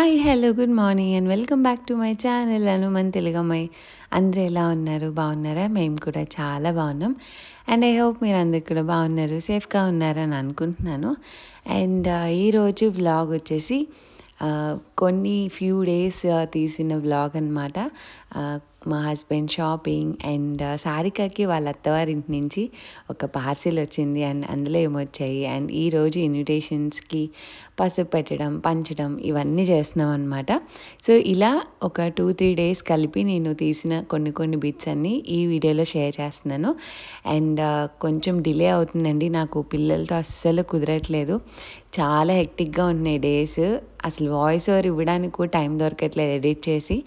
Hi hello good morning and welcome back to my channel Hanuman తెలుగమ్మాయి. అందరూ ఎలా ఉన్నారు? బాగున్నారా? మేము కూడా చాలా బాగున్నాం. అండ్ ఐ హోప్ మీరు అందరు కూడా బాగున్నారు, సేఫ్గా ఉన్నారని అనుకుంటున్నాను. అండ్ ఈరోజు వ్లాగ్ వచ్చేసి కొన్ని ఫ్యూ డేస్ తీసిన వ్లాగ్ అనమాట. మా హస్బెండ్ షాపింగ్ అండ్ సారికకి వాళ్ళ అత్తవారింటి నుంచి ఒక పార్సిల్ వచ్చింది అండ్ అందులో ఏమొచ్చాయి అండ్ ఈరోజు ఇన్విటేషన్స్కి పసుపు పెట్టడం, పంచడం ఇవన్నీ చేస్తున్నాం అనమాట. సో ఇలా ఒక 2-3 డేస్ కలిపి నేను తీసిన కొన్ని బిట్స్ అన్నీ ఈ వీడియోలో షేర్ చేస్తున్నాను. అండ్ కొంచెం డిలే అవుతుందండి, నాకు పిల్లలతో అస్సలు కుదరట్లేదు. చాలా హెక్టిక్గా ఉంటున్నాయి డేస్. అసలు వాయిస్ ఓవర్ ఇవ్వడానికి కూడా టైం దొరకట్లేదు ఎడిట్ చేసి,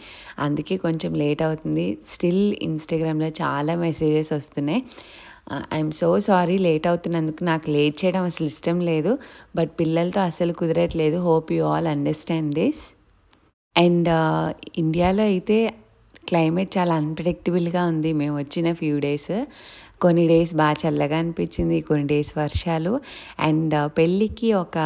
అందుకే కొంచెం లేట్ అవుతుంది. స్టిల్ ఇన్స్టాగ్రామ్లో చాలా మెసేజెస్ వస్తున్నాయి. ఐఎమ్ సో సారీ లేట్ అవుతున్నందుకు. నాకు లేట్ చేయడం అసలు ఇష్టం లేదు, బట్ పిల్లలతో అసలు కుదరట్లేదు. Hope you all understand this. And ఇండియాలో అయితే క్లైమేట్ చాలా అన్ప్రెడిక్టబుల్గా ఉంది. మేము వచ్చిన ఫ్యూ డేస్ కొన్ని డేస్ బాగా చల్లగా అనిపించింది, కొన్ని డేస్ వర్షాలు. అండ్ పెళ్ళికి ఒక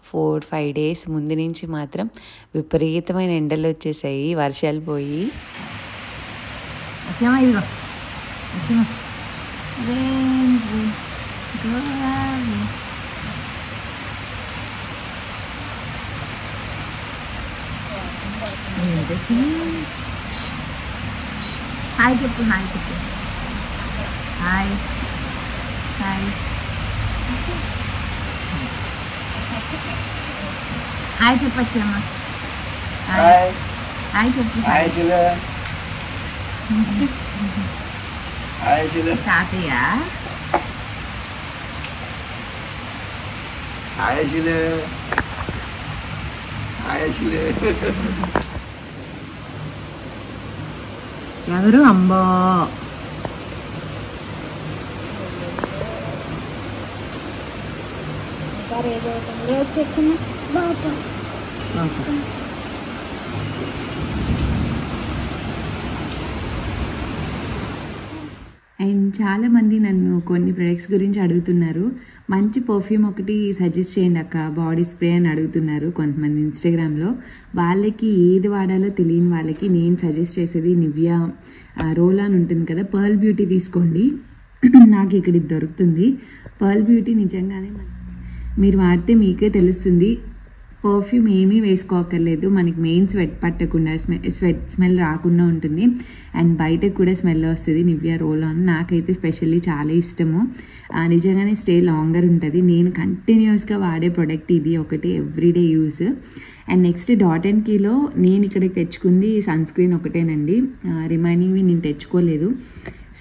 4-5 డేస్ ముందు నుంచి మాత్రం విపరీతమైన ఎండలు వచ్చేసాయి, వర్షాలు పోయి. హాయ్ చెప్పు, హాయ్ చెప్పు, హాయ్ హాయ్ హాయ్ చెప్పు అక్షరమ్మ. హాయ్ హాయ్ చెప్పు. తాతయ్య ఎవరు? అమ్మో అండ్ చాలామంది నన్ను కొన్ని ప్రొడక్ట్స్ గురించి అడుగుతున్నారు. మంచి పర్ఫ్యూమ్ ఒకటి సజెస్ట్ చేయండి అక్క, బాడీ స్ప్రే అని అడుగుతున్నారు కొంతమంది ఇన్స్టాగ్రామ్లో. వాళ్ళకి ఏది వాడాలో తెలియని వాళ్ళకి నేను సజెస్ట్ చేసేది నివియా రోల్ ఆన్ ఉంటుంది కదా, పర్ల్ బ్యూటీ తీసుకోండి. నాకు ఇక్కడ ఇది దొరుకుతుంది. పర్ల్ బ్యూటీ నిజంగానే మీరు వాడితే మీకే తెలుస్తుంది. పర్ఫ్యూమ్ ఏమీ వేసుకోక్కర్లేదు, మనకి మెయిన్ స్వెట్ పట్టకుండా స్వెట్ స్మెల్ రాకుండా ఉంటుంది. అండ్ బయటకు కూడా స్మెల్ వస్తుంది నివియా రోల్ ఆన్. నాకైతే స్పెషల్లీ చాలా ఇష్టము. నిజంగానే స్టే లాంగర్ ఉంటుంది. నేను కంటిన్యూస్గా వాడే ప్రోడక్ట్ ఇది ఒకటి, ఎవ్రీడే యూజ్. అండ్ నెక్స్ట్ డాట్&కీలో నేను ఇక్కడికి తెచ్చుకుంది సన్ స్క్రీన్ ఒకటేనండి, రిమైనింగ్వి నేను తెచ్చుకోలేదు.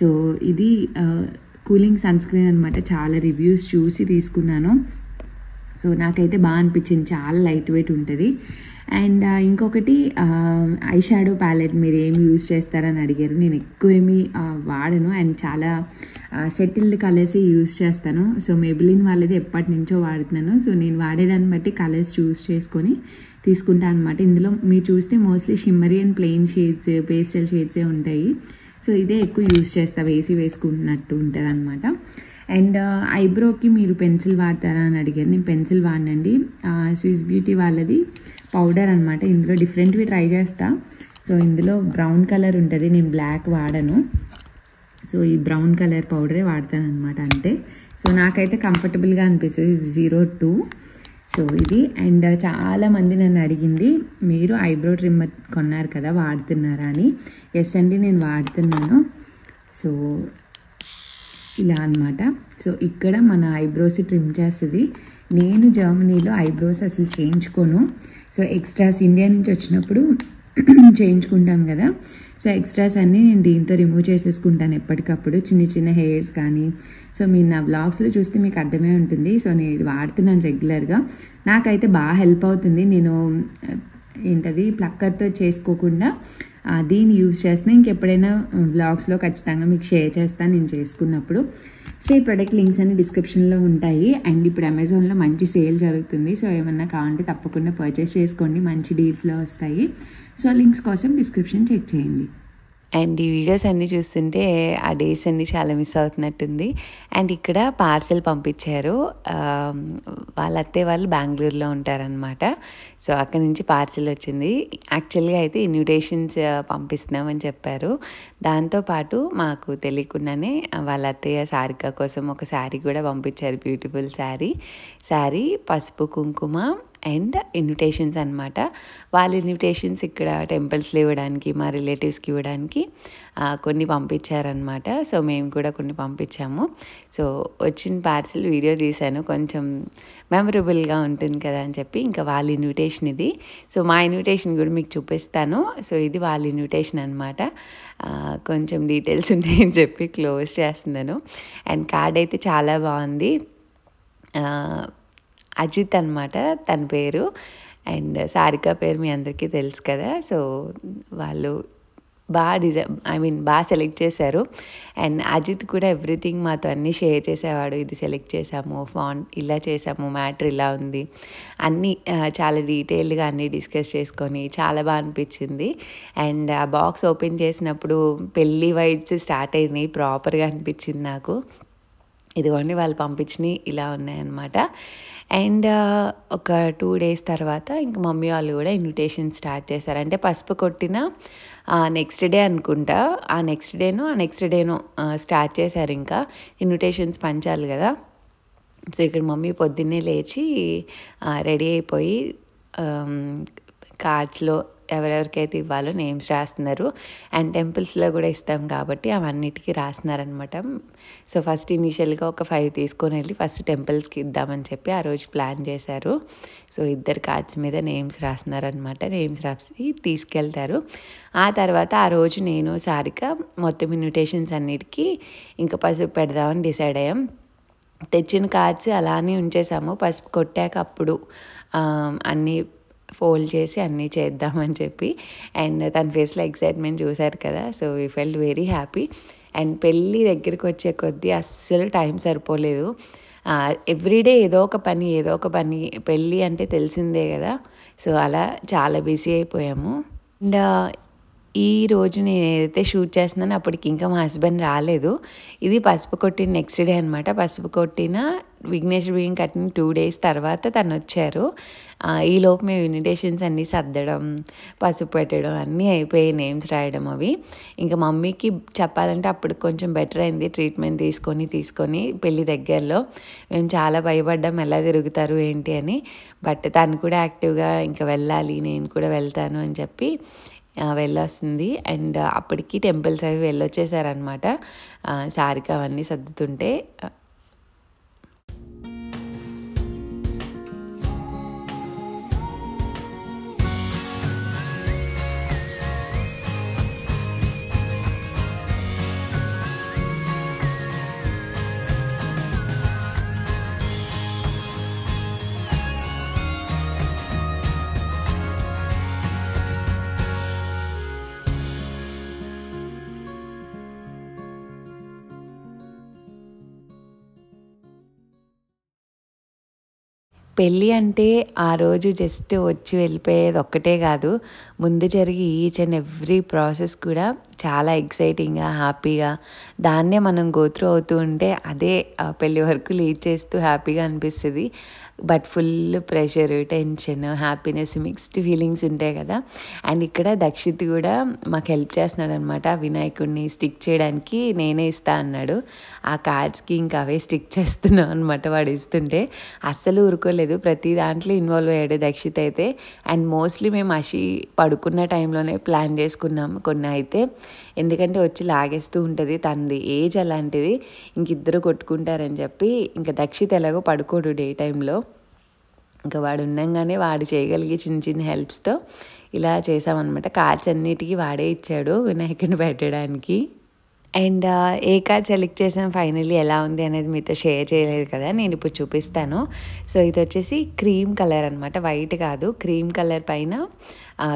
సో ఇది కూలింగ్ సన్ స్క్రీన్ అనమాట. చాలా రివ్యూస్ చూసి తీసుకున్నాను. సో నాకైతే బాగా అనిపించింది, చాలా లైట్ వెయిట్ ఉంటుంది. అండ్ ఇంకొకటి ఐ షాడో ప్యాలెట్ మీరు ఏమి యూజ్ చేస్తారని అడిగారు. నేను ఎక్కువ ఏమి వాడను అండ్ చాలా సెటిల్డ్ కలర్స్ యూజ్ చేస్తాను. సో మేబిలిన్ వాళ్ళది ఎప్పటి నుంచో వాడుతున్నాను. సో నేను వాడేదాన్ని బట్టి కలర్స్ చూస్ చేసుకొని తీసుకుంటాను అనమాట. ఇందులో మీరు చూస్తే mostly shimmery and plain shades, pastel షేడ్సే ఉంటాయి. సో ఇదే ఎక్కువ యూజ్ చేస్తా, వేసుకున్నట్టు ఉంటుంది అనమాట. అండ్ ఐబ్రోకి మీరు పెన్సిల్ వాడతారా అని అడిగారు. నేను పెన్సిల్ వాడినండి. స్విస్ బ్యూటీ వాళ్ళది పౌడర్ అనమాట. ఇందులో డిఫరెంట్వి ట్రై చేస్తా. సో ఇందులో బ్రౌన్ కలర్ ఉంటుంది, నేను బ్లాక్ వాడను. సో ఈ బ్రౌన్ కలర్ పౌడరే వాడతాను అనమాట, అంతే. సో నాకైతే కంఫర్టబుల్గా అనిపిస్తుంది. ఇది 02. సో ఇది. అండ్ చాలామంది నన్ను అడిగింది, మీరు ఐబ్రో ట్రిమ్మర్ కొన్నారు కదా వాడుతున్నారా అని. ఎస్ అండి, నేను వాడుతున్నాను. సో ఇలా అనమాట. సో ఇక్కడ మన ఐబ్రోస్ ట్రిమ్ చేస్తుంది. నేను జర్మనీలో ఐబ్రోస్ అసలు చేయించుకోను. సో ఎక్స్ట్రాస్ ఇండియా నుంచి వచ్చినప్పుడు చేయించుకుంటాం కదా, సో ఎక్స్ట్రాస్ అన్నీ నేను దీంతో రిమూవ్ చేసేసుకుంటాను ఎప్పటికప్పుడు, చిన్న హెయిర్స్ కానీ. సో మీరు నా వ్లాగ్స్లో చూస్తే మీకు అర్థమే ఉంటుంది. సో నేను ఇది వాడుతున్నాను రెగ్యులర్గా. నాకైతే బాగా హెల్ప్ అవుతుంది. నేను ఏంటది ప్లక్కర్తో చేసుకోకుండా దీన్ని యూజ్ చేస్తున్నా. ఇంకెప్పుడైనా వ్లాగ్స్లో ఖచ్చితంగా మీకు షేర్ చేస్తాను నేను చేసుకున్నప్పుడు. సో ఈ ప్రొడక్ట్ లింక్స్ అన్ని డిస్క్రిప్షన్లో ఉంటాయి. అండ్ ఇప్పుడు అమెజాన్లో మంచి సేల్ జరుగుతుంది. సో ఏమన్నా కావాలంటే తప్పకుండా పర్చేస్ చేసుకోండి, మంచి డీల్స్లో వస్తాయి. సో లింక్స్ కోసం డిస్క్రిప్షన్ చెక్ చేయండి. అండ్ ఈ వీడియోస్ అన్నీ చూస్తుంటే ఆ డేస్ అన్నీ చాలా మిస్ అవుతున్నట్టుంది. అండ్ ఇక్కడ పార్సెల్ పంపించారు. వాళ్ళ అత్తయ్య వాళ్ళు బెంగళూరులో ఉంటారనమాట. సో అక్కడి నుంచి పార్సెల్ వచ్చింది. యాక్చువల్గా అయితే ఇన్విటేషన్స్ పంపిస్తున్నామని చెప్పారు. దాంతోపాటు మాకు తెలియకుండానే వాళ్ళ అత్తయ్య సారిక కోసం ఒక శారీ కూడా పంపించారు. బ్యూటిఫుల్ శారీ పసుపు కుంకుమ అండ్ ఇన్విటేషన్స్ అనమాట. వాళ్ళ ఇన్విటేషన్స్ ఇక్కడ టెంపుల్స్లో ఇవ్వడానికి, మా రిలేటివ్స్కి ఇవ్వడానికి కొన్ని పంపించారనమాట. సో మేము కూడా కొన్ని పంపించాము. సో వచ్చిన పార్సిల్ వీడియో తీశాను, కొంచెం మెమరబుల్గా ఉంటుంది కదా అని చెప్పి. ఇంకా వాళ్ళ ఇన్విటేషన్ ఇది. సో మా ఇన్విటేషన్ కూడా మీకు చూపిస్తాను. సో ఇది వాళ్ళ ఇన్విటేషన్ అనమాట. కొంచెం డీటెయిల్స్ ఉన్నాయని చెప్పి క్లోజ్ చేస్తున్నాను. అండ్ కార్డ్ అయితే చాలా బాగుంది. అజిత్ అనమాట తన పేరు. అండ్ సారిక పేరు మీ అందరికీ తెలుసు కదా. సో వాళ్ళు బాగా సెలెక్ట్ చేశారు. అండ్ అజిత్ కూడా ఎవ్రీథింగ్ మాతో అన్నీ షేర్ చేసేవాడు. ఇది సెలెక్ట్ చేసాము, ఫాంట్ ఇలా చేసాము, మ్యాటర్ ఇలా ఉంది, అన్నీ చాలా డీటెయిల్డ్గా అన్నీ డిస్కస్ చేసుకొని చాలా బాగా అనిపించింది. అండ్ ఆ బాక్స్ ఓపెన్ చేసినప్పుడు పెళ్ళి వైబ్స్ స్టార్ట్ అయినాయి, ప్రాపర్గా అనిపించింది నాకు. ఇదిగోండి వాళ్ళు పంపించినవి ఇలా ఉన్నాయన్నమాట. అండ్ ఒక 2 days తర్వాత ఇంక మమ్మీ వాళ్ళు కూడా ఇన్విటేషన్ స్టార్ట్ చేశారు. అంటే పసుపు కొట్టిన నెక్స్ట్ డే అనుకుంటా, ఆ నెక్స్ట్ డేనో స్టార్ట్ చేశారు ఇంకా ఇన్విటేషన్స్ పంచాలి కదా. సో ఇక్కడ మమ్మీ పొద్దున్నే లేచి రెడీ అయిపోయి కార్డ్స్లో ఎవరెవరికైతే ఇవ్వాలో నేమ్స్ రాస్తున్నారు. అండ్ టెంపుల్స్లో కూడా ఇస్తాం కాబట్టి అవన్నిటికీ రాస్తున్నారనమాట. సో ఫస్ట్ ఇనీషియల్గా ఒక 5 తీసుకొని వెళ్ళి ఫస్ట్ టెంపుల్స్కి ఇద్దామని చెప్పి ఆ రోజు ప్లాన్ చేశారు. సో 2 కార్డ్స్ మీద నేమ్స్ రాస్తున్నారనమాట. నేమ్స్ రాసి తీసుకెళ్తారు. ఆ తర్వాత ఆ రోజు నేను సారిక మొత్తం ఇన్విటేషన్స్ అన్నిటికీ ఇంకా పసుపు పెడదామని డిసైడ్ అయ్యాం. తెచ్చిన కార్డ్స్ అలానే ఉంచేసాము. పసుపు కొట్టాక అప్పుడు అన్నీ ఫోల్డ్ చేసి అన్నీ చేద్దామని చెప్పి. అండ్ తన ఫేస్లో ఎక్సైట్మెంట్ చూశారు కదా. So we felt very happy. And పెళ్ళి దగ్గరికి వచ్చే కొద్దీ అస్సలు టైం సరిపోలేదు. ఎవ్రీడే ఏదో ఒక పని. పెళ్ళి అంటే తెలిసిందే కదా. సో అలా చాలా బిజీ అయిపోయాము. అండ్ ఈ రోజు నేను ఏదైతే షూట్ చేస్తున్నానో అప్పటికి ఇంకా మా హస్బెండ్ రాలేదు. ఇది పసుపు కొట్టిన నెక్స్ట్ డే అనమాట. పసుపు కొట్టిన విఘ్నేశ్వర బియ్యం కట్టిన 2 days తర్వాత తను వచ్చారు. ఈలోపు మేము ఇన్విటేషన్స్ అన్నీ సర్దడం, పసుపు పెట్టడం అన్నీ అయిపోయాయి, నేమ్స్ రాయడం అవి. ఇంకా మమ్మీకి చెప్పాలంటే అప్పుడు కొంచెం బెటర్ అయింది. ట్రీట్మెంట్ తీసుకొని పెళ్ళి దగ్గరలో మేము చాలా భయపడ్డాం ఎలా తిరుగుతారు ఏంటి అని. బట్ తను కూడా యాక్టివ్గా ఇంకా వెళ్ళాలి, నేను కూడా వెళ్తాను అని చెప్పి వెళ్ళొస్తుంది. అండ్ అప్పటికి టెంపుల్స్ అవి వెళ్ళొచ్చేసారనమాట. సారిక అవన్నీ సర్దుతుంటే పెళ్ళి అంటే ఆ రోజు జస్ట్ వచ్చి వెళ్ళిపోయేది ఒక్కటే కాదు, ముందు జరిగే ఈచ్ అండ్ ఎవ్రీ ప్రాసెస్ కూడా చాలా ఎక్సైటింగ్గా, హ్యాపీగా, దాన్నే మనం గో త్రూ అవుతూ ఉంటే అదే పెళ్ళి వరకు లీడ్ చేస్తూ హ్యాపీగా అనిపిస్తుంది. But full pressure, tension, happiness, mixed feelings ఉంటాయి కదా. అండ్ ఇక్కడ దక్షిత్ కూడా మాకు హెల్ప్ చేస్తున్నాడు అనమాట. వినాయకుడిని స్టిక్ చేయడానికి నేనే ఇస్తా అన్నాడు. ఆ కార్డ్స్కి ఇంకా అవే స్టిక్ చేస్తున్నాం అనమాట. వాడు ఇస్తుంటే అస్సలు ఊరుకోలేదు, ప్రతి దాంట్లో ఇన్వాల్వ్ అయ్యాడు దక్షిత్ అయితే. అండ్ మోస్ట్లీ మేము అషి పడుకున్న టైంలోనే ప్లాన్ చేసుకున్నాం కొన్ని అయితే, ఎందుకంటే వచ్చి లాగేస్తూ ఉంటుంది, తనది ఏజ్ అలాంటిది, ఇంకిద్దరు కొట్టుకుంటారని చెప్పి. ఇంకా దక్షిత్ ఎలాగో పడుకోడు డే టైంలో, ఇంకా వాడు ఉండగానే వాడు చేయగలిగే చిన్న చిన్న హెల్ప్స్తో ఇలా చేసామన్నమాట. కార్డ్స్ అన్నిటికీ వాడే ఇచ్చాడు వినాయకుడిని పెట్టడానికి. అండ్ ఏ కార్డ్ సెలెక్ట్ చేసాం ఫైనల్లీ ఎలా ఉంది అనేది మీతో షేర్ చేయలేదు కదా, నేను ఇప్పుడు చూపిస్తాను. సో ఇది వచ్చేసి క్రీమ్ కలర్ అనమాట, వైట్ కాదు, క్రీమ్ కలర్ పైన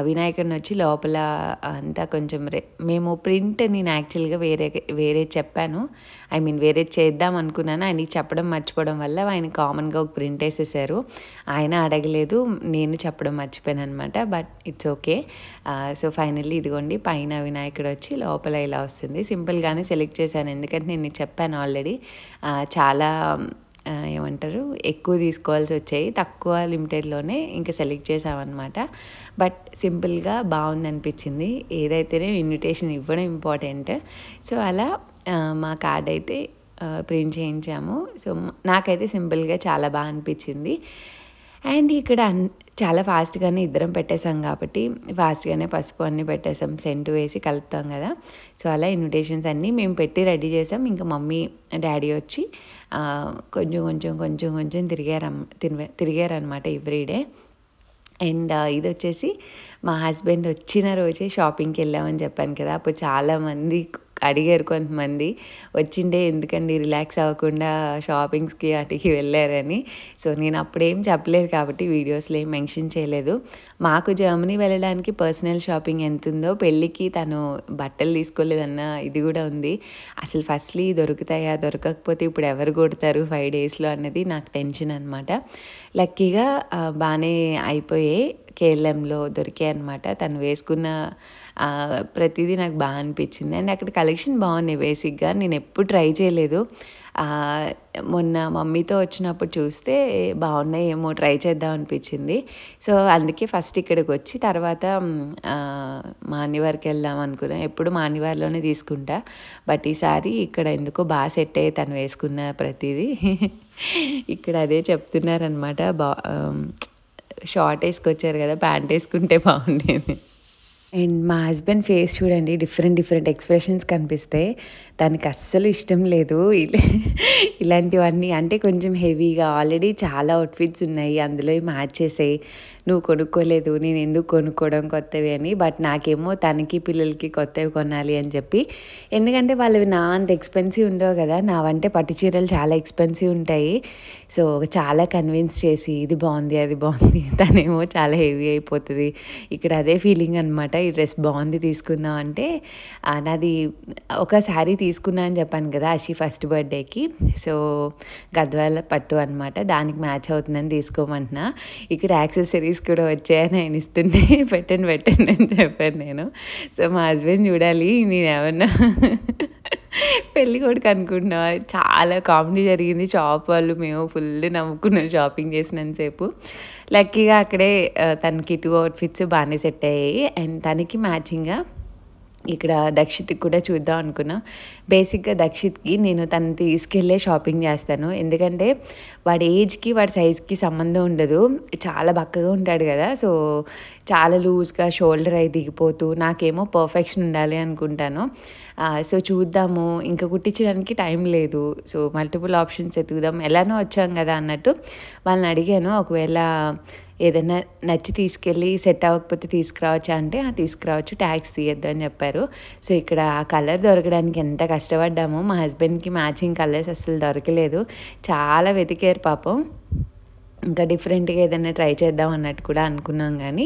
వినాయకుడిని వచ్చి లోపల అంతా కొంచెం మేము ప్రింట్ నేను యాక్చువల్గా వేరే చెప్పాను, ఐ మీన్ వేరే చేద్దాం అనుకున్నాను. ఆయనకి చెప్పడం మర్చిపోవడం వల్ల ఆయన కామన్గా ఒక ప్రింట్ వేసేసారు. ఆయన అడగలేదు, నేను చెప్పడం మర్చిపోయాను అనమాట. But it's okay. So finally ఇదిగోండి పైన వినాయకుడు వచ్చి లోపల ఇలా వస్తుంది. సింపుల్గానే సెలెక్ట్ చేశాను, ఎందుకంటే నేను చెప్పాను ఆల్రెడీ చాలా ఏమంటారు ఎక్కువ తీసుకోవాల్సి వచ్చాయి, తక్కువ లిమిటెడ్లోనే ఇంకా సెలెక్ట్ చేసామన్నమాట. బట్ సింపుల్గా బాగుంది అనిపించింది. ఏదైతేనే ఇన్విటేషన్ ఇవ్వడం ఇంపార్టెంట్. సో అలా మా కార్డ్ అయితే ప్రింట్ చేయించాము. సో నాకైతే సింపుల్గా చాలా బాగా అనిపించింది. అండ్ ఇక్కడ చాలా ఫాస్ట్గానే ఇద్దరం పెట్టేసాం కాబట్టి ఫాస్ట్గానే పసుపు అన్నీ పెట్టేసాం, సెంటు వేసి కలుపుతాం కదా. సో అలా ఇన్విటేషన్స్ అన్నీ మేము పెట్టి రెడీ చేసాం. ఇంకా మమ్మీ డాడీ వచ్చి కొంచెం తిరిగారనమాట ఎవ్రీడే. అండ్ ఇది వచ్చేసి మా హస్బెండ్ వచ్చిన రోజే షాపింగ్కి వెళ్ళామని చెప్పాను కదా. అప్పుడు చాలామంది అడిగారు, కొంతమంది వచ్చిండే ఎందుకండి రిలాక్స్ అవ్వకుండా షాపింగ్స్కి వాటికి వెళ్ళారని. సో నేను అప్పుడేం చెప్పలేదు కాబట్టి వీడియోస్లో ఏం మెన్షన్ చేయలేదు. మాకు జర్మనీ వెళ్ళడానికి పర్సనల్ షాపింగ్ ఎంత ఉందో పెళ్ళికి తను బట్టలు తీసుకోలేదన్న ఇది కూడా ఉంది. అసలు ఫస్ట్లీ దొరుకుతాయా, దొరకకపోతే ఇప్పుడు ఎవరు కొడతారు 5 డేస్లో అన్నది నాకు టెన్షన్ అనమాట. లక్కీగా బాగానే అయిపోయాయి, కేఎల్ఎంలో దొరికాయి అనమాట. తను వేసుకున్న ప్రతిదీ నాకు బాగా అనిపించింది. అండ్ అక్కడ కలెక్షన్ బాగున్నాయి. బేసిక్గా నేను ఎప్పుడు ట్రై చేయలేదు, మొన్న మమ్మీతో వచ్చినప్పుడు చూస్తే బాగున్నాయి, ఏమో ట్రై చేద్దాం అనిపించింది. సో అందుకే ఫస్ట్ ఇక్కడికి వచ్చి తర్వాత మాన్యవారికి వెళ్దాం అనుకున్నాం. ఎప్పుడు మాన్యవారిలోనే తీసుకుంటా, బట్ ఈసారి ఇక్కడ ఎందుకో బాగా సెట్ అయ్యి తను వేసుకున్న ప్రతిదీ. ఇక్కడ అదే చెప్తున్నారనమాట, షార్ట్ వేసుకొచ్చారు కదా, ప్యాంట్ వేసుకుంటే బాగుండేది. అండ్ మా హస్బెండ్ ఫేస్ చూడండి, డిఫరెంట్ ఎక్స్ప్రెషన్స్ కనిపిస్తాయి. తనకి అస్సలు ఇష్టం లేదు ఇలాంటివన్నీ, అంటే కొంచెం హెవీగా ఆల్రెడీ చాలా అవుట్ఫిట్స్ ఉన్నాయి, అందులో మ్యాచ్ చేసాయి, నువ్వు కొనుక్కోలేదు నేను ఎందుకు కొనుక్కోవడం కొత్తవి అని. బట్ నాకేమో తనకి పిల్లలకి కొత్తవి కొనాలి అని చెప్పి, ఎందుకంటే వాళ్ళవి నా అంత ఎక్స్పెన్సివ్ ఉండవు కదా, నావంటే పట్టు చీరలు చాలా ఎక్స్పెన్సివ్ ఉంటాయి. సో చాలా కన్విన్స్ చేసి ఇది బాగుంది అది బాగుంది, తనేమో చాలా హెవీ అయిపోతుంది. ఇక్కడ అదే ఫీలింగ్ అనమాట, ఈ డ్రెస్ బాగుంది తీసుకుందాం అంటే. నాది ఒక శారీ తీసుకున్నా అని చెప్పాను కదా అషి ఫస్ట్ బర్త్డేకి. సో గద్వాల పట్టు అనమాట, దానికి మ్యాచ్ అవుతుందని తీసుకోమంటున్నా. ఇక్కడ యాక్సెసరీస్ కూడా వచ్చాయని ఆయన ఇస్తుంటే పెట్టండి అని చెప్పాను నేను. సో మా హస్బెండ్ చూడాలి నేను ఏమన్నా పెళ్ళి కొడుకు అనుకుంటున్నా. చాలా కామెడీ జరిగింది. షాప్ వాళ్ళు మేము ఫుల్ నవ్వుకున్నాం షాపింగ్ చేసినంతసేపు. లక్కీగా అక్కడే తనకి 2 అవుట్ఫిట్స్ బాగానే సెట్ అయ్యాయి. అండ్ తనకి మ్యాచింగ్గా ఇక్కడ దక్షిత్కి కూడా చూద్దాం అనుకున్నాం. బేసిక్గా దక్షిత్కి నేను తను తీసుకెళ్ళే షాపింగ్ చేస్తాను, ఎందుకంటే వాడి ఏజ్కి వాడి సైజ్కి సంబంధం ఉండదు, చాలా బక్కగా ఉంటాడు కదా. సో చాలా లూజ్గా షోల్డర్ అయి దిగిపోతూ, నాకేమో పర్ఫెక్షన్ ఉండాలి అనుకుంటాను. సో చూద్దాము, ఇంకా కుట్టించడానికి టైం లేదు. సో మల్టిపుల్ ఆప్షన్స్ ఎతుకుదాం, ఎలానో వచ్చాం కదా అన్నట్టు వాళ్ళని అడిగాను, ఒకవేళ ఏదైనా నచ్చి తీసుకెళ్ళి సెట్ అవ్వకపోతే తీసుకురావచ్చా అంటే తీసుకురావచ్చు, ట్యాక్స్ తీయద్దు అని చెప్పారు. సో ఇక్కడ ఆ కలర్ దొరకడానికి ఎంత కష్టపడ్డామో, మా హస్బెండ్కి మ్యాచింగ్ కలర్స్ అస్సలు దొరకలేదు, చాలా వెతికారు పాపం. ఇంకా డిఫరెంట్గా ఏదైనా ట్రై చేద్దాం అన్నట్టు కూడా అనుకున్నాం, కానీ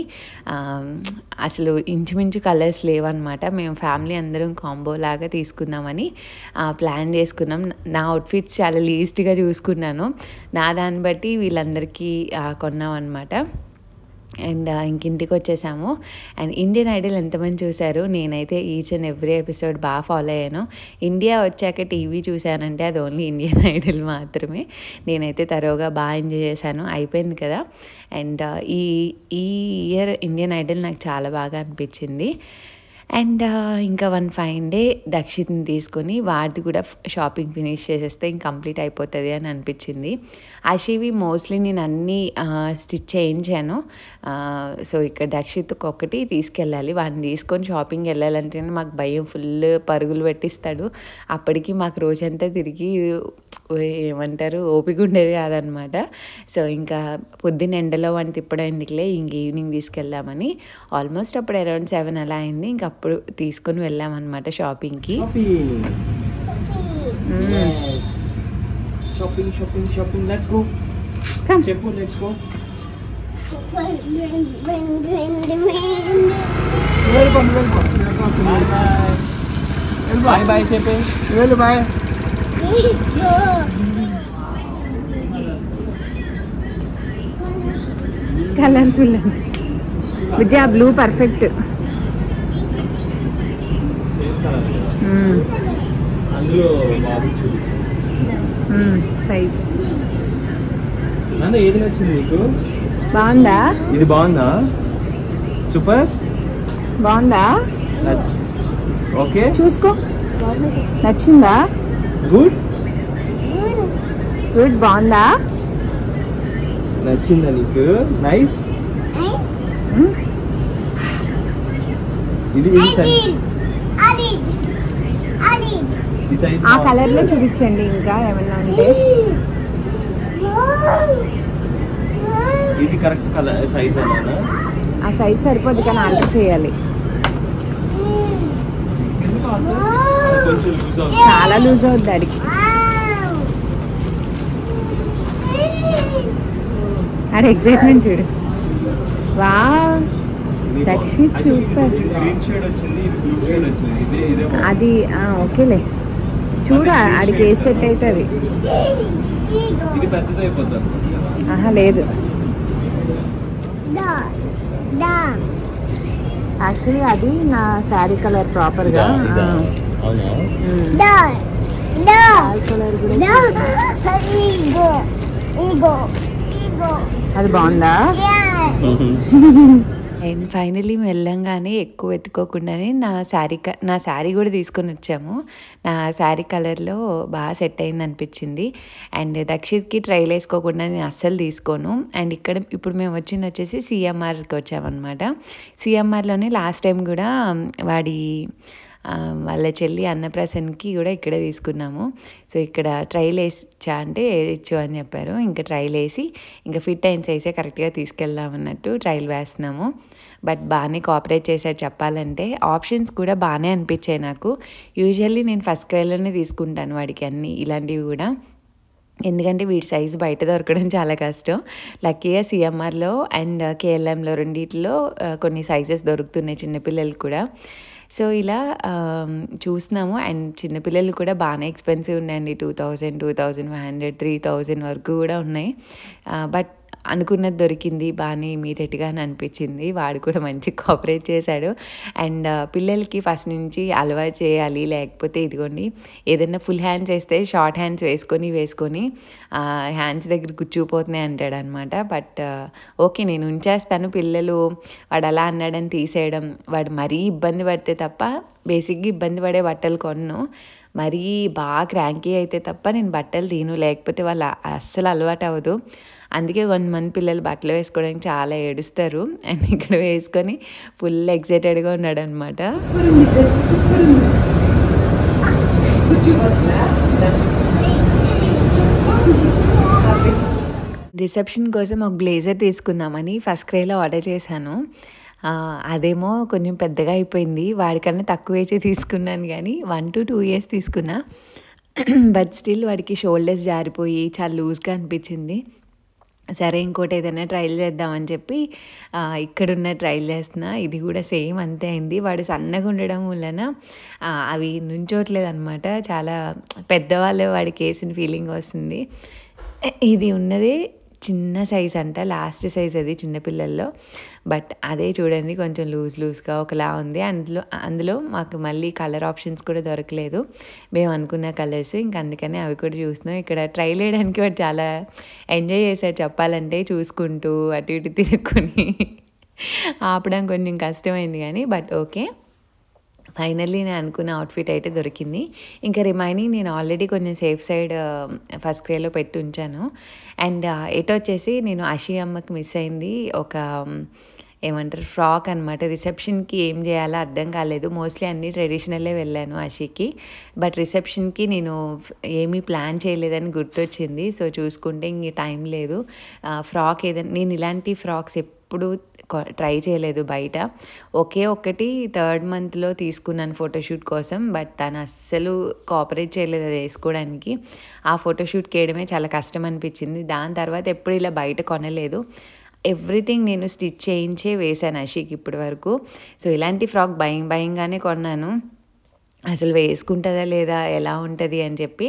అసలు ఇంచుమించు కలర్స్ లేవన్నమాట. మేము ఫ్యామిలీ అందరం కాంబో లాగా తీసుకుందామని ప్లాన్ చేసుకున్నాం. నా అవుట్ఫిట్స్ చాలా లీస్ట్గా చూసుకున్నాను, నా దాన్ని బట్టి వీళ్ళందరికీ కొన్నాం అనమాట. అండ్ ఇంకింటికి వచ్చేసాము. అండ్ ఇండియన్ ఐడల్ ఎంతమంది చూశారు? నేనైతే ఈచ్ అండ్ ఎవ్రీ ఎపిసోడ్ బాగా ఫాలో అయ్యాను. ఇండియా వచ్చాక టీవీ చూశానంటే అది ఓన్లీ ఇండియన్ ఐడల్ మాత్రమే. నేనైతే తరోగా బాగా ఎంజాయ్ చేశాను. అయిపోయింది కదా. అండ్ ఈ ఇయర్ ఇండియన్ ఐడల్ నాకు చాలా బాగా అనిపించింది. అండ్ ఇంకా 1 ఫైన్ డే దక్షిత్ని తీసుకొని వాడిది కూడా షాపింగ్ ఫినిష్ చేసేస్తే ఇంక కంప్లీట్ అయిపోతుంది అని అనిపించింది. అషివి మోస్ట్లీ నేను అన్నీ స్టిచ్ చేయించాను. సో ఇక్కడ దక్షిత్కి ఒకటి తీసుకెళ్ళాలి, వాడిని తీసుకొని షాపింగ్ వెళ్ళాలంటే మాకు భయం, ఫుల్ పరుగులు పెట్టిస్తాడు. అప్పటికి మాకు రోజంతా తిరిగి ఏమంటారు ఓపిక ఉండేది కాదనమాట. సో ఇంకా పొద్దున్న ఎండలో వాడిని తిప్పడం ఎందుకులే, ఇంక ఈవినింగ్ తీసుకెళ్దామని ఆల్మోస్ట్ అప్పుడు అరౌండ్ 7 అలా అయింది. ఇంకా అప్పుడు తీసుకొని వెళ్ళామన్నమాట షాపింగ్కి. Shopping let's go. చెప్పు లెట్స్ గో. Bye bye చెప్పే. వెళ్ళు bye. Colourful Vijay blue perfect. అందులో బాబు చూపించు. సైజ్ నాన్న ఏది నచ్చింది నీకు? బాగుందా? ఇది బాగుందా? సూపర్ బాగుందా? ఓకే చూసుకో. నచ్చిందా? Good good. బాగుందా? నచ్చిందా నీకు? నైస్. ఇది సైజ్ ఆ కలర్ లో చూపించండి. ఇంకా ఏమన్నా ఉంటే. ఇది కరెక్ట్ కలర్ సైజ్ అన్నా? ఆ సైజ్ సరిపోద్ది కానీ ఆల్టర్ చేయాలి. కొంచెం లూజ్ అవుతుంది. చాలా లూజ్ అవుద్ది అడిగి. అది ఎగ్జైట్మెంట్ చూడు. వా దక్షిత్ సూపర్. గ్రీన్ షేడ్ వచ్చింది, ఇది బ్లూ షేడ్ వచ్చింది. ఇదే అది ఓకేలే. చూడ ఆడికి ఏ సెట్ అవుతుంది. ఇది పెద్దది అయిపోతుంది. ఆహా లేదు. యాక్చువల్లీ అది నా శారీ కలర్ ప్రాపర్ గా. కలర్ అది బాగుందా? అండ్ ఫైనలీ వెళ్ళంగానే ఎక్కువ ఎత్తుకోకుండానే నా శారీ కూడా తీసుకొని వచ్చాము. నా శారీ కలర్లో బాగా సెట్ అయింది అనిపించింది. అండ్ దక్షిత్కి ట్రైల్ వేసుకోకుండా నేను అస్సలు తీసుకోను. అండ్ ఇప్పుడు మేము వచ్చేసి సిఎంఆర్కి వచ్చామన్నమాట. సిఎంఆర్లోనే లాస్ట్ టైం కూడా వాళ్ళ చెల్లి అన్నప్రాసన్కి కూడా ఇక్కడే తీసుకున్నాము. సో ఇక్కడ ట్రైల్ వేసా అంటే వేయచ్చు అని చెప్పారు. ఇంకా ట్రైల్ వేసి ఇంకా ఫిట్ అయిన సైజే కరెక్ట్గా తీసుకెళ్దాం అన్నట్టు ట్రైల్ వేస్తున్నాము. బట్ బాగానే కోఆపరేట్ చేశాడు చెప్పాలంటే. ఆప్షన్స్ కూడా బాగానే అనిపించాయి నాకు. యూజువల్లీ నేను ఫస్ట్ క్రైలోనే తీసుకుంటాను వాడికి అన్నీ ఇలాంటివి కూడా. ఎందుకంటే వీటి సైజు బయట దొరకడం చాలా కష్టం. లక్కీగా సిఎంఆర్లో అండ్ కేఎల్ఎంలో రెండిట్లో కొన్ని సైజెస్ దొరుకుతున్నాయి చిన్నపిల్లలు కూడా. సో ఇలా చూసినాము. అండ్ చిన్నపిల్లలు కూడా బాగానే ఎక్స్పెన్సివ్ ఉన్నాయండి. 2000, 2500, 3000 వరకు కూడా ఉన్నాయి. బట్ అనుకున్నది దొరికింది బాగానే ఇమీడియట్గా అని అనిపించింది. వాడు కూడా మంచి కోఆపరేట్ చేశాడు. అండ్ పిల్లలకి ఫస్ట్ నుంచి అలవాటు చేయాలి. లేకపోతే ఇదిగోండి ఏదైనా ఫుల్ హ్యాండ్స్ వేస్తే షార్ట్ హ్యాండ్స్ వేసుకొని హ్యాండ్స్ దగ్గర కూర్చుపోతున్నాయి అంటాడు అనమాట. బట్ ఓకే నేను ఉంచేస్తాను. పిల్లలు వాడు అలా అన్నాడని తీసేయడం, వాడు మరీ ఇబ్బంది పడితే తప్ప బేసిక్గా ఇబ్బంది పడే బట్టలు కొన్ను. మరీ బాగా క్రాంకీ అయితే తప్ప నేను బట్టలు తీను. లేకపోతే వాళ్ళు అస్సలు అలవాటు అవ్వదు. అందుకే కొంతమంది పిల్లలు బట్టలు వేసుకోవడానికి చాలా ఏడుస్తారు. అండ్ ఇక్కడ వేసుకొని ఫుల్ ఎక్సైటెడ్గా ఉన్నాడు అనమాట. రిసెప్షన్ కోసం ఒక బ్లేజర్ తీసుకుందామని ఫస్ట్ క్రైలో ఆర్డర్ చేశాను. అదేమో కొంచెం పెద్దగా అయిపోయింది. వాడికన్నా తక్కువ ఏజే తీసుకున్నాను కానీ 1 to 2 years తీసుకున్నా. బట్ స్టిల్ వాడికి షోల్డర్స్ జారిపోయి చాలా లూజ్గా అనిపించింది. సరే ఇంకోటి ఏదైనా ట్రైల్ చేద్దామని చెప్పి ఇక్కడున్న ట్రైల్ చేస్తున్నా. ఇది కూడా సేమ్ అంతే అయింది. వాడు సన్నగా ఉండడం వలన అవి నుంచోట్లేదు అనమాట. చాలా పెద్దవాళ్ళే వాడికి వేసిన ఫీలింగ్ వస్తుంది. ఇది ఉన్నది చిన్న సైజ్ అంట, లాస్ట్ సైజ్ అది చిన్నపిల్లల్లో. బట్ అదే చూడండి కొంచెం లూజ్గా ఒకలా ఉంది. అందులో మాకు మళ్ళీ కలర్ ఆప్షన్స్ కూడా దొరకలేదు మేము అనుకున్న కలర్స్. ఇంక అందుకనే అవి కూడా చూస్తున్నాం. ఇక్కడ ట్రైల్ వేయడానికి వాడు చాలా ఎంజాయ్ చేశాడు చెప్పాలంటే. చూసుకుంటూ అటు ఇటు తిరుక్కొని ఆపడం కొంచెం కష్టమైంది కానీ బట్ ఓకే. ఫైనల్లీ నేను అనుకున్న అవుట్ఫిట్ అయితే దొరికింది. ఇంకా రిమైనింగ్ నేను ఆల్రెడీ కొంచెం సేఫ్ సైడ్ ఫస్ట్ క్రేలో పెట్టి ఉంచాను. అండ్ ఎటు వచ్చేసి నేను అషి అమ్మకి మిస్ అయింది ఒక ఏమంటారు ఫ్రాక్ అనమాట. రిసెప్షన్కి ఏం చేయాలో అర్థం కాలేదు. మోస్ట్లీ అన్నీ ట్రెడిషనల్లే వెళ్ళాను అషికి. బట్ రిసెప్షన్కి నేను ఏమీ ప్లాన్ చేయలేదని గుర్తొచ్చింది. సో చూసుకుంటే ఇంక టైం లేదు. ఫ్రాక్ ఏదైనా నేను ఇలాంటి ఫ్రాక్స్ ఎప్పుడు ట్రై చేయలేదు బయట. ఒకే ఒకటి 3rd monthలో తీసుకున్నాను ఫోటోషూట్ కోసం. బట్ తను అస్సలు కోఆపరేట్ చేయలేదు అది వేసుకోవడానికి. ఆ ఫోటోషూట్కి వేయడమే చాలా కష్టం అనిపించింది. దాని తర్వాత ఎప్పుడు ఇలా బయట కొనలేదు. ఎవ్రీథింగ్ నేను స్టిచ్ చేయించే వేశాను అషికి ఇప్పటి వరకు. సో ఇలాంటి ఫ్రాక్ భయంగానే కొన్నాను, అసలు వేసుకుంటుందా లేదా ఎలా ఉంటుంది అని చెప్పి.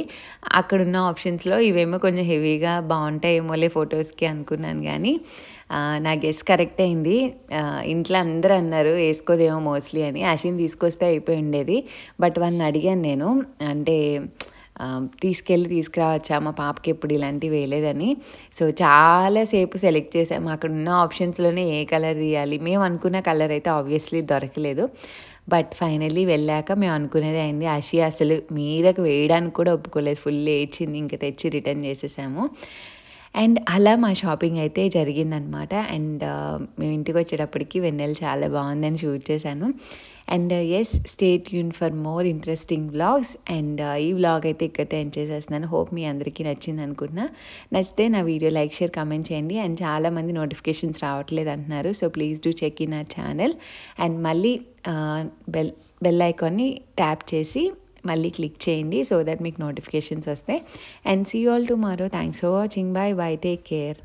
అక్కడున్న ఆప్షన్స్లో ఇవేమో కొంచెం హెవీగా బాగుంటాయేమోలే ఫొటోస్కి అనుకున్నాను, కానీ నా గెస్ కరెక్ట్ అయింది. ఇంట్లో అందరూ అన్నారు వేసుకోదేమో మోస్ట్లీ అని. అషిని తీసుకొస్తే అయిపోయి ఉండేది. బట్ వాళ్ళని అడిగాను నేను, అంటే తీసుకురావచ్చా, మా పాపకి ఎప్పుడు ఇలాంటివి వేయలేదని. సో చాలాసేపు సెలెక్ట్ చేసాము. అక్కడ ఉన్న ఆప్షన్స్లోనే ఏ కలర్ తీయాలి, మేము అనుకున్న కలర్ అయితే ఆబ్వియస్లీ దొరకలేదు. బట్ ఫైనల్లీ వెళ్ళాక మేము అనుకునేది అయింది. అషి అసలు మీదకు వేయడానికి కూడా ఒప్పుకోలేదు, ఫుల్ ఏడ్చింది. ఇంకా తెచ్చి రిటర్న్ చేసేసాము. అండ్ అలా మా షాపింగ్ అయితే జరిగిందనమాట. అండ్ మేము ఇంటికి వచ్చేటప్పటికి వెన్నెల చాలా బాగుందని షూట్ చేశాను. And yes, stay tune for more interesting vlogs. And ఈ వ్లాగ్ అయితే ఇక్కడితో ఎండ్ చేసేస్తున్నాను. హోప్ మీ అందరికీ నచ్చింది అనుకుంటున్నా. నచ్చితే నా వీడియో లైక్, షేర్, కామెంట్ చేయండి. అండ్ చాలామంది నోటిఫికేషన్స్ రావట్లేదు అంటున్నారు. So please do check in our channel. And మళ్ళీ బెల్ ఐకాన్ని ట్యాప్ చేసి మళ్ళీ క్లిక్ చేయండి, సో దట్ మీకు నోటిఫికేషన్స్ వస్తాయి. And see you all tomorrow. Thanks for watching. Bye bye, take care.